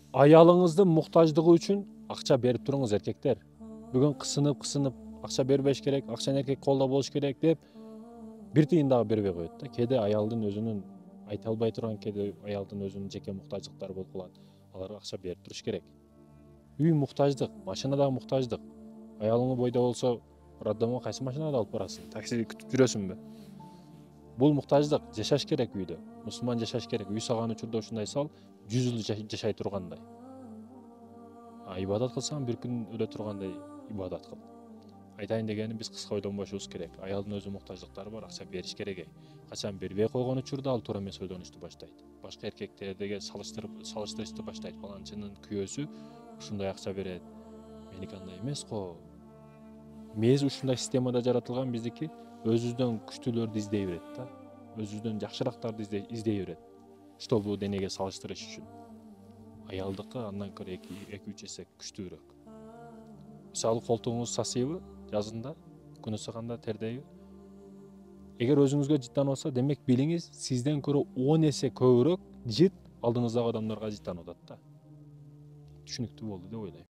Аялыңыздын муктаждыгы үчүн акча берип туруңуз эркектер. Бүгүн кысынып акча бербеш керек, акчаны эркек колдо болуш керек деп бир тыйын дагы бербей коет да. Кээде аялдын өзүнүн айта албай турган, кээде аялдын өзүнүн жеке муктаждыктары болуп калат. Аларга акча берип туруш керек. Үй муктаждык, машина дагы муктаждык. Аялың бойдо болсо, роддомго кайсы машинада алып барасың? Таксиде күтүп жүрөсүңбү? Бул муктаждык, жашаш керек үйдө. Мусулман жашаш керек. Үй салган учурда ушундай сал 100 жыл жашай тургандай. Ибадат кылсаң бир күн өлө тургандай ибадат кыл. Айтайын дегеним, биз кыска ойлонбошубуз керек. Аялдын өзү муктаждыктары бар, акча бериш керек. Качан бербей койгон учурда ал туура эмес ойлонушту баштайт. Башка эркектерге салыштырышты баштайт. Фаланчынын күйөөсү ушундай акча берет. Меники андай эмес го. Мээз ушундай системада жаратылган, биздики өзүбүздөн күчтүүлөрдү издей берет да. Өзүбүздөн жакшыраактарды издей берет. Чтобы денеге салыштырыш үчүн. Аялдыкы андан көрө 2-3 эсе күчтүүрөөк. Мисалы колтугуңуз сасыйбы жазында, күн ысыганда тердейби? Эгер өзүңүзгө жыттанып атса, демек билиңиз, сизден көрө 10 эсе көбүрөөк жыт алдыңыздагы адамдарга жыттанып атат да. Түшүнүктүү болду деп ойлойм.